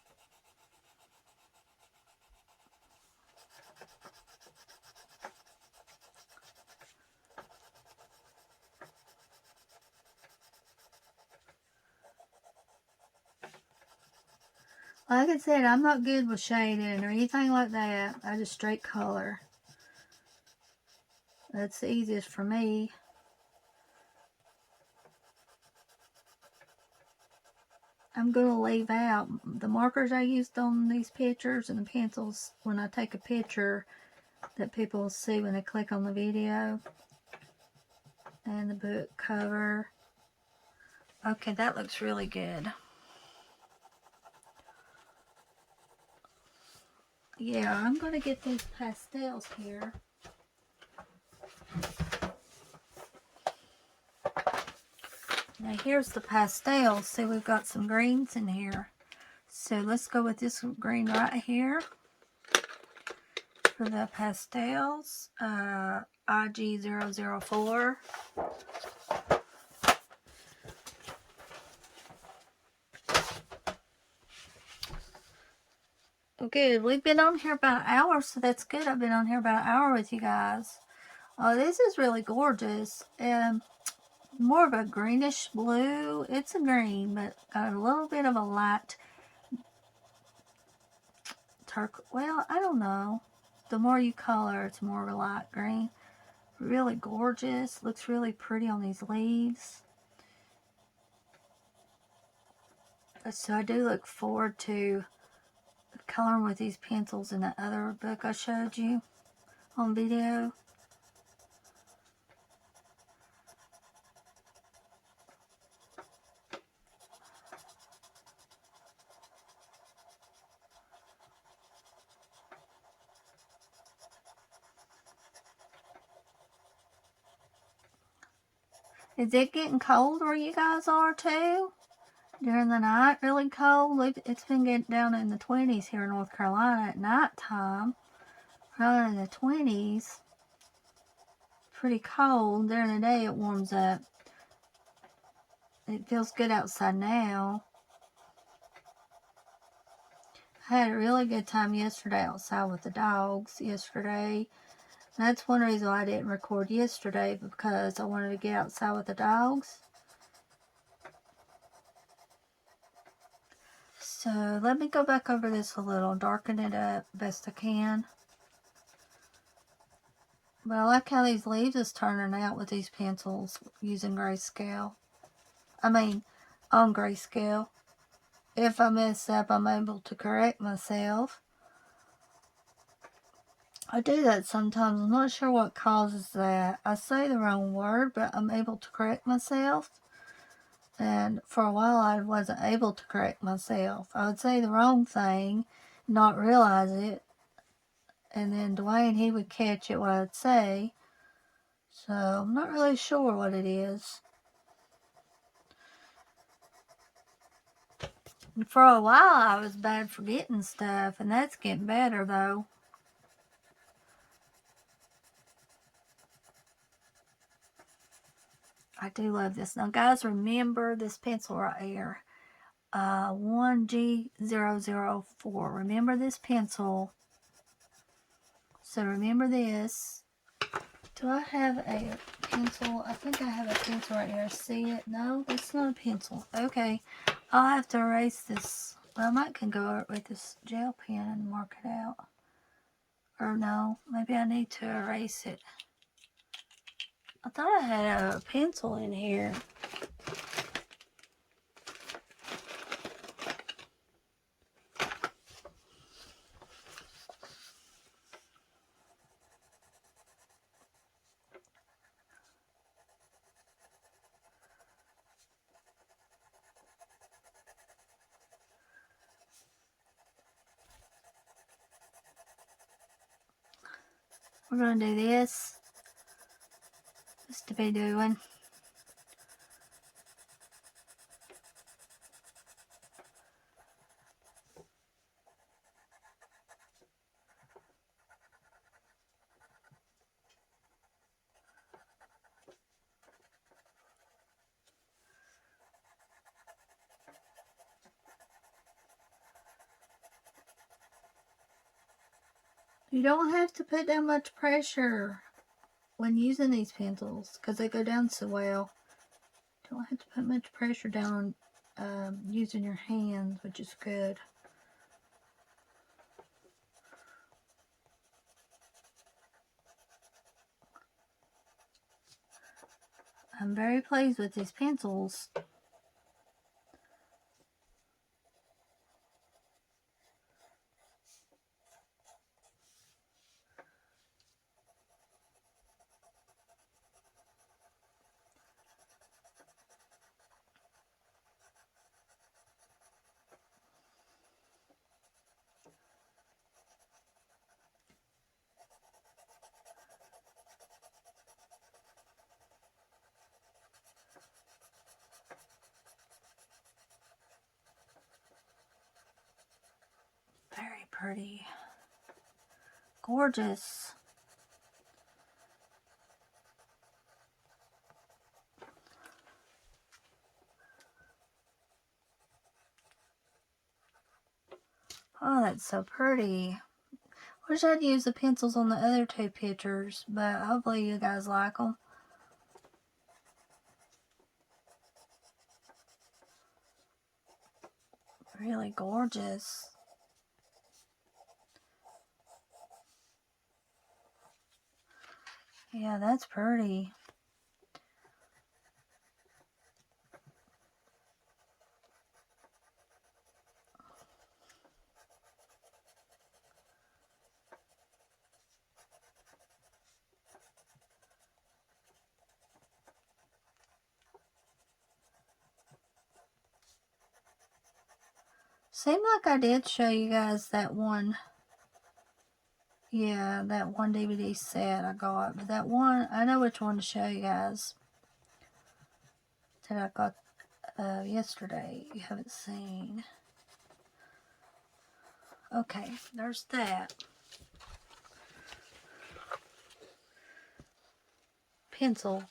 Like I said, I'm not good with shading or anything like that. I just straight color. That's the easiest for me. I'm going to leave out the markers I used on these pictures and the pencils when I take a picture that people will see when they click on the video. And the book cover. Okay, that looks really good. Yeah, I'm going to get these pastels here. Now here's the pastels. See, we've got some greens in here. So let's go with this green right here for the pastels. IG004. Good. We've been on here about an hour, so that's good. I've been on here about an hour with you guys. Oh, this is really gorgeous. More of a greenish blue. It's a green, but got a little bit of a light turquoise. Well, I don't know. The more you color, it's more of a light green. Really gorgeous. Looks really pretty on these leaves. So I do look forward to coloring with these pencils in that other book I showed you on video. Is it getting cold where you guys are too? During the night, really cold. It's been getting down in the 20s here in North Carolina at night time. Probably in the 20s. Pretty cold. During the day, it warms up. It feels good outside now. I had a really good time yesterday outside with the dogs yesterday. And that's one reason why I didn't record yesterday, because I wanted to get outside with the dogs. So let me go back over this a little, darken it up best I can. But I like how these leaves is turning out with these pencils using grayscale. I mean, on grayscale. If I mess up, I'm able to correct myself. I do that sometimes. I'm not sure what causes that. I say the wrong word, but I'm able to correct myself. And for a while, I wasn't able to correct myself. I would say the wrong thing, not realize it. And then Dwayne, he would catch it what I'd say. So I'm not really sure what it is. For a while, I was bad for getting stuff, and that's getting better, though. I do love this. Now, guys, remember this pencil right here. 1G004. Remember this pencil. So, remember this. Do I have a pencil? I think I have a pencil right here. See it? No, that's not a pencil. Okay. I'll have to erase this. Well, I might can go with this gel pen and mark it out. Or no, maybe I need to erase it. I thought I had a pencil in here. We're going to do this. Just to be doing. You don't have to put that much pressure when using these pencils because they go down so well. You don't have to put much pressure down using your hands, which is good. I'm very pleased with these pencils. Very pretty. Gorgeous. Oh, that's so pretty. Wish I'd used the pencils on the other two pictures, but hopefully you guys like them. Really gorgeous. Yeah, that's pretty. Seemed like I did show you guys that one. Yeah, that one DVD set I got. But that one, I know which one to show you guys. That I got yesterday. You haven't seen. Okay, there's that. Pencil.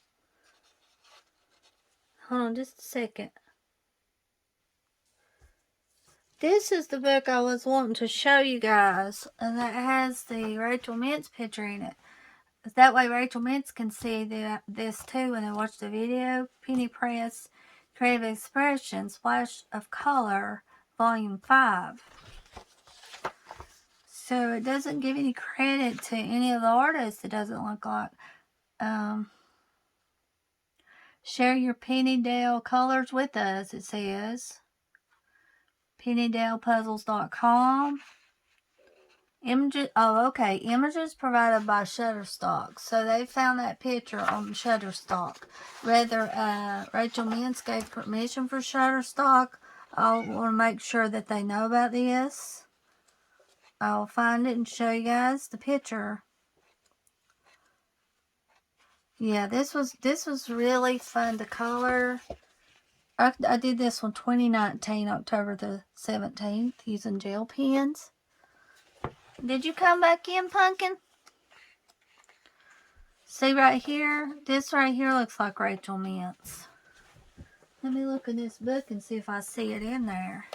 Hold on just a second. This is the book I was wanting to show you guys, and that has the Rachel Mintz picture in it. That way Rachel Mintz can see this too when they watch the video. Penny Press, Creative Expression, Splash of Color, Volume 5. So it doesn't give any credit to any of the artists, it doesn't look like. Share your Pennydale colors with us, it says. PennydalePuzzles.com. Images, oh, okay. Images provided by Shutterstock. So they found that picture on Shutterstock. Whether Rachel Mintz gave permission for Shutterstock, I want to make sure that they know about this. I'll find it and show you guys the picture. Yeah, this was really fun to color. I did this one 2019, October the 17th, using gel pens. Did you come back in, Pumpkin? See right here? This right here looks like Rachel Mintz. Let me look in this book and see if I see it in there.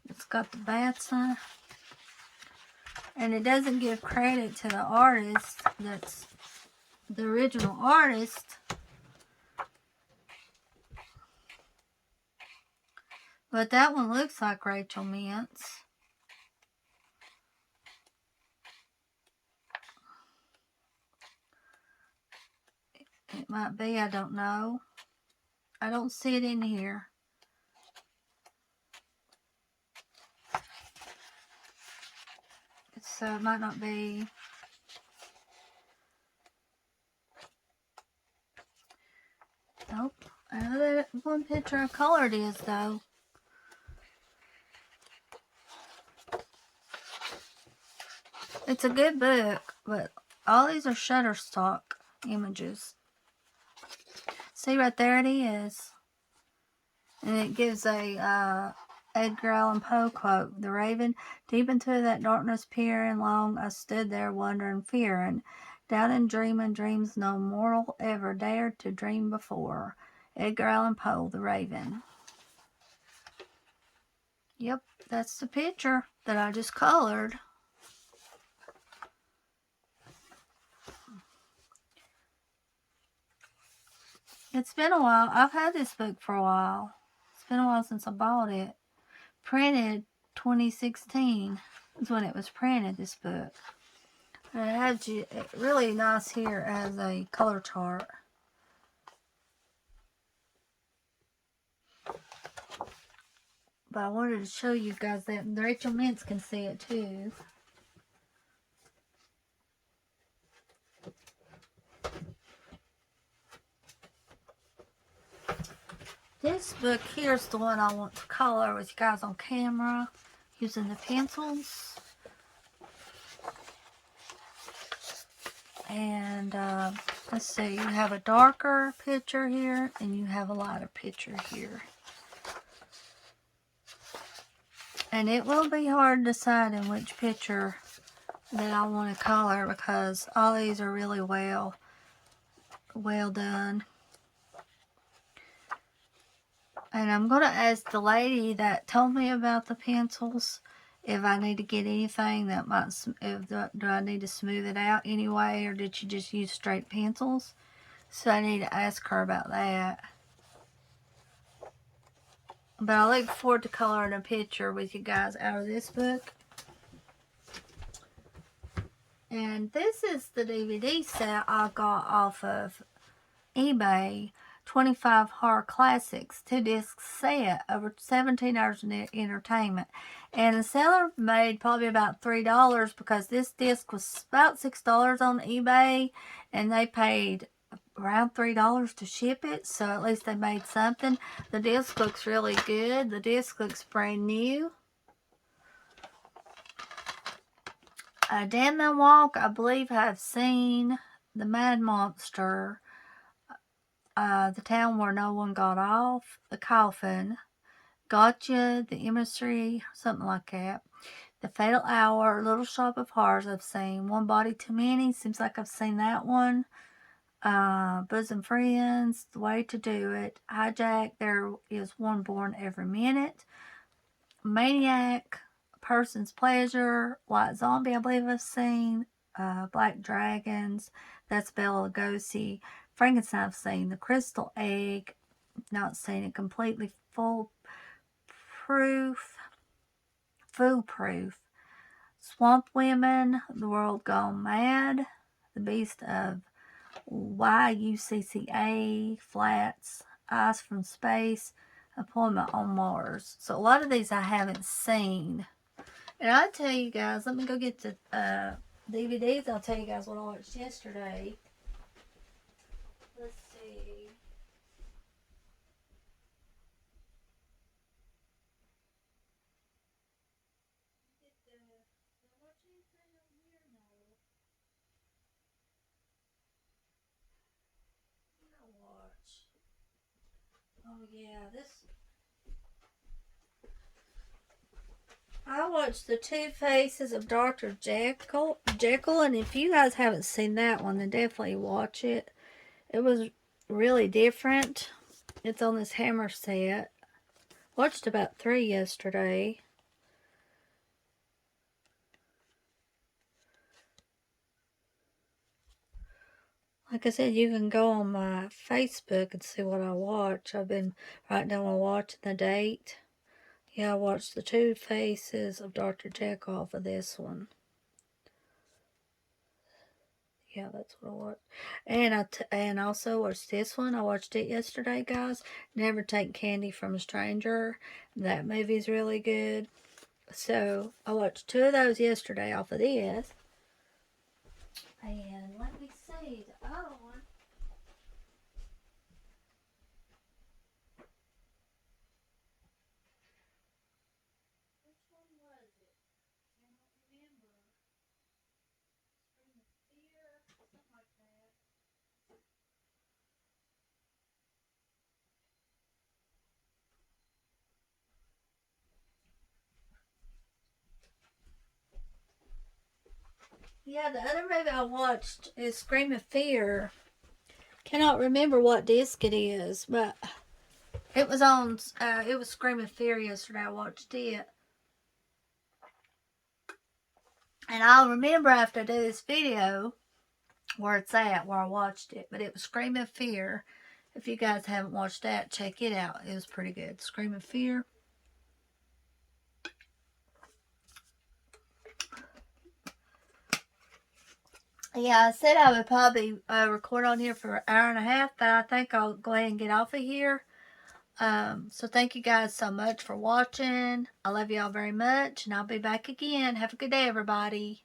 It's got the bats on. And it doesn't give credit to the artist that's the original artist. But that one looks like Rachel Mintz. It might be, I don't know. I don't see it in here. So it might not be. Nope. I know that one picture of color it is, though. It's a good book, but all these are Shutterstock images. See, right there it is. And it gives a Edgar Allan Poe quote. The raven, deep into that darkness peering, long I stood there wondering, fearing. Down in dreaming dreams no mortal ever dared to dream before. Edgar Allan Poe, The Raven. Yep, that's the picture that I just colored. It's been a while. I've had this book for a while. It's been a while since I bought it. Printed 2016 is when it was printed, this book. And it has really nice here as a color chart. But I wanted to show you guys that Rachel Mintz can see it too. This book here's the one I want to color with you guys on camera using the pencils. And let's see, you have a darker picture here and you have a lighter picture here. And it will be hard deciding which picture that I want to color because all these are really well done. And I'm going to ask the lady that told me about the pencils if I need to get anything that might, do I need to smooth it out anyway, or did she just use straight pencils? So I need to ask her about that. But I look forward to coloring a picture with you guys out of this book. And this is the DVD set I got off of eBay. 25 Horror Classics, 2-disc set, over 17 hours of entertainment. And the seller made probably about $3 because this disc was about $6 on eBay. And they paid around $3 to ship it, so at least they made something. The disc looks really good. The disc looks brand new. Damn the Walk, I believe I've seen. The Mad Monster. The Town Where No One Got Off. The Coffin. Gotcha. The Emissary. Something like that. The Fatal Hour. Little Shop of Horrors I've seen. One Body Too Many. Seems like I've seen that one. Bosom Friends, The Way to Do It, Hijack, There Is One Born Every Minute, Maniac, Person's Pleasure, White Zombie I believe I've seen, Black Dragons, that's Bela Lugosi, Frankenstein I've seen, The Crystal Egg, not seen it completely, Foolproof, Swamp Women, The World Gone Mad, The Beast of YUCCA, Flats, Eyes from Space, Appointment on Mars. So a lot of these I haven't seen. And I'll tell you guys, let me go get the DVDs. I'll tell you guys what I watched yesterday. Let's see. Oh yeah, I watched The Two Faces of Dr. Jekyll, and if you guys haven't seen that one, then definitely watch it. It was really different. It's on this Hammer set. Watched about 3 yesterday. Like I said, you can go on my Facebook and see what I watch. I've been writing down my watch and the date. Yeah, I watched The Two Faces of Dr. Jekyll off of this one. Yeah, that's what I watched. And also watched this one. I watched it yesterday, guys. Never Take Candy from a Stranger. That movie's really good. So I watched 2 of those yesterday off of this. And let me see the other one. Which one was it? I don't remember. Scream of Fear, something like that. Yeah, the other movie I watched is Scream of Fear. Cannot remember what disc it is, but it was on. It was Scream of Fear yesterday. I watched it, and I'll remember after I do this video where it's at, where I watched it. But it was Scream of Fear. If you guys haven't watched that, check it out. It was pretty good. Scream of Fear. Yeah, I said I would probably record on here for an hour and a half, but I think I'll go ahead and get off of here. So thank you guys so much for watching. I love y'all very much, and I'll be back again. Have a good day, everybody.